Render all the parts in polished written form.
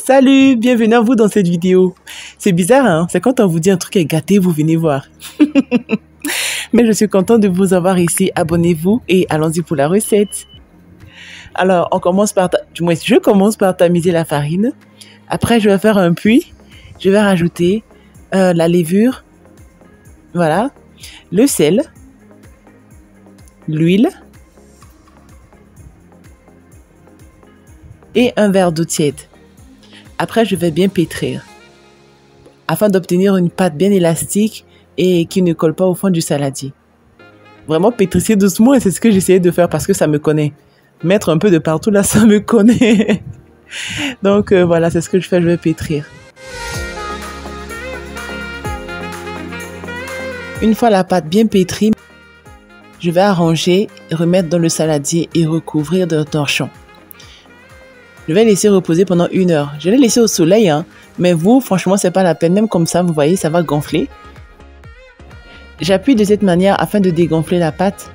Salut, bienvenue à vous dans cette vidéo. C'est bizarre, hein? C'est quand on vous dit un truc est gâté, vous venez voir. Mais je suis contente de vous avoir ici. Abonnez-vous et allons-y pour la recette. Alors, je commence par tamiser la farine. Après, je vais faire un puits. Je vais rajouter la levure. Voilà. Le sel. L'huile. Et un verre d'eau tiède. Après, je vais bien pétrir afin d'obtenir une pâte bien élastique et qui ne colle pas au fond du saladier. Vraiment pétrissez doucement et c'est ce que j'essayais de faire parce que ça me connaît. Mettre un peu de partout là, ça me connaît. Donc voilà, c'est ce que je fais, je vais pétrir. Une fois la pâte bien pétrie, je vais arranger, remettre dans le saladier et recouvrir de torchons. Je vais laisser reposer pendant 1 heure. Je l'ai laissé au soleil, hein, mais vous, franchement, c'est pas la peine. Même comme ça, vous voyez, ça va gonfler. J'appuie de cette manière afin de dégonfler la pâte.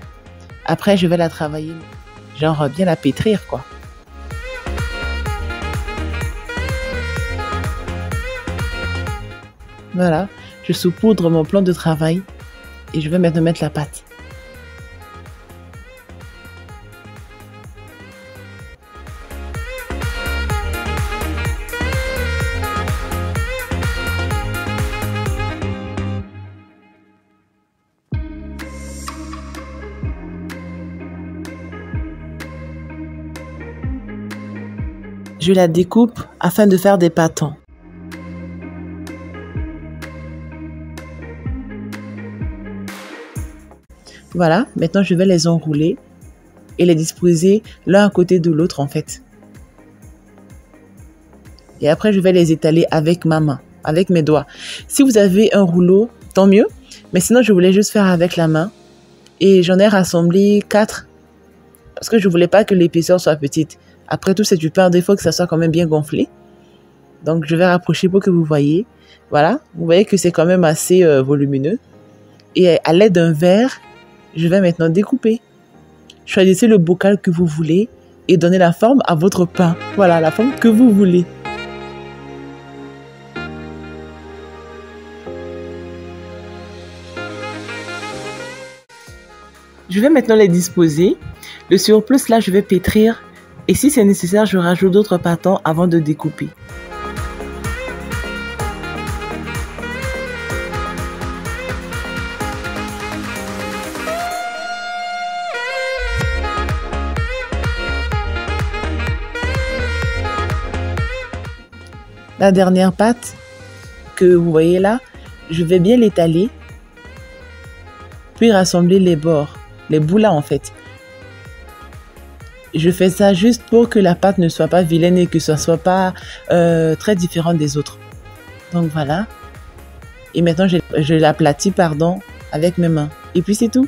Après, je vais la travailler, genre bien la pétrir, quoi. Voilà, je saupoudre mon plan de travail et je vais maintenant mettre la pâte. Je la découpe afin de faire des pâtons. Voilà, maintenant je vais les enrouler et les disposer l'un à côté de l'autre en fait. Et après je vais les étaler avec ma main, avec mes doigts. Si vous avez un rouleau, tant mieux. Mais sinon je voulais juste faire avec la main. Et j'en ai rassemblé 4 parce que je voulais pas que l'épaisseur soit petite. Après tout, c'est du pain, il faut que ça soit quand même bien gonflé. Donc, je vais rapprocher pour que vous voyez. Voilà, vous voyez que c'est quand même assez volumineux. Et à l'aide d'un verre, je vais maintenant découper. Choisissez le bocal que vous voulez et donnez la forme à votre pain. Voilà, la forme que vous voulez. Je vais maintenant les disposer. Le surplus, là, je vais pétrir. Et si c'est nécessaire, je rajoute d'autres pâtons avant de découper. La dernière pâte que vous voyez là, je vais bien l'étaler, puis rassembler les bords, les bouts là en fait. Je fais ça juste pour que la pâte ne soit pas vilaine et que ça ne soit pas très différent des autres. Donc voilà. Et maintenant, je l'aplatis, avec mes mains. Et puis c'est tout.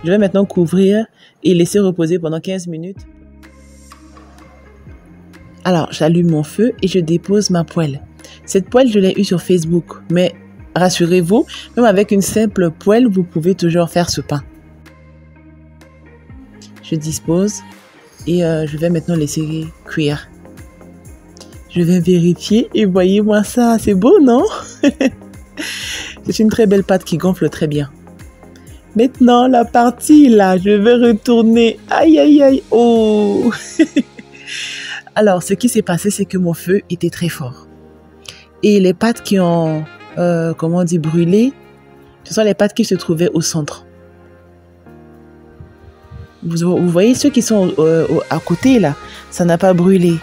Je vais maintenant couvrir et laisser reposer pendant 15 minutes. Alors, j'allume mon feu et je dépose ma poêle. Cette poêle, je l'ai eue sur Facebook. Mais rassurez-vous, même avec une simple poêle, vous pouvez toujours faire ce pain. Je dispose et je vais maintenant laisser cuire. Je vais vérifier et voyez-moi ça, c'est beau, non? C'est une très belle pâte qui gonfle très bien. Maintenant, la partie là, je vais retourner. Aïe, aïe, aïe, oh! Alors, ce qui s'est passé, c'est que mon feu était très fort. Et les pâtes qui ont, brûlé, ce sont les pâtes qui se trouvaient au centre. Vous voyez ceux qui sont à côté là, ça n'a pas brûlé.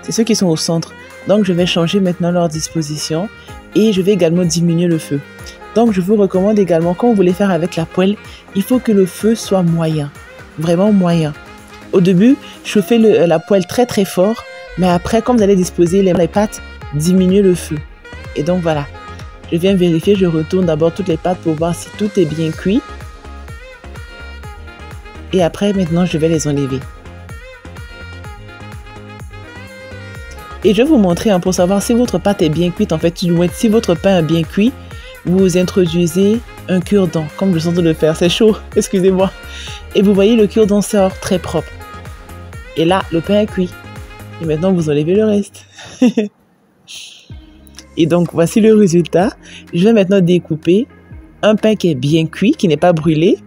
C'est ceux qui sont au centre. Donc je vais changer maintenant leur disposition et je vais également diminuer le feu. Donc je vous recommande également quand vous voulez faire avec la poêle, il faut que le feu soit moyen, vraiment moyen. Au début, chauffez la poêle très très fort, mais après quand vous allez disposer les pâtes, diminuez le feu. Et donc voilà, je viens vérifier, je retourne d'abord toutes les pâtes pour voir si tout est bien cuit. Et après, maintenant, je vais les enlever. Et je vais vous montrer pour savoir si votre pâte est bien cuite. En fait, si votre pain est bien cuit, vous introduisez un cure-dent, comme je suis en train de le faire. C'est chaud, excusez-moi. Et vous voyez, le cure-dent sort très propre. Et là, le pain est cuit. Et maintenant, vous enlevez le reste. Et donc, voici le résultat. Je vais maintenant découper un pain qui est bien cuit, qui n'est pas brûlé.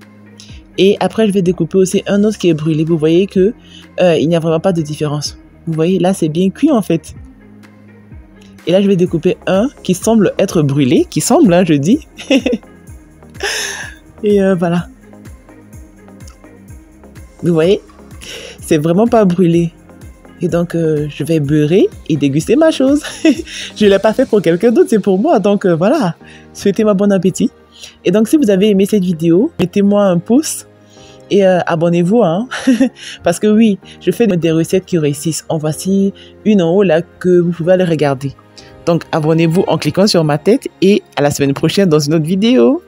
Et après, je vais découper aussi un autre qui est brûlé. Vous voyez que il n'y a vraiment pas de différence. Vous voyez, là, c'est bien cuit en fait. Et là, je vais découper un qui semble être brûlé. Qui semble, hein, je dis. Et voilà. Vous voyez, c'est vraiment pas brûlé. Et donc, je vais beurrer et déguster ma chose. Je ne l'ai pas fait pour quelqu'un d'autre, c'est pour moi. Donc, voilà. Souhaitez-moi bon appétit. Et donc, si vous avez aimé cette vidéo, mettez-moi un pouce et abonnez-vous. Hein. Parce que oui, je fais des recettes qui réussissent. En voici une en haut là que vous pouvez aller regarder. Donc, abonnez-vous en cliquant sur ma tête et à la semaine prochaine dans une autre vidéo.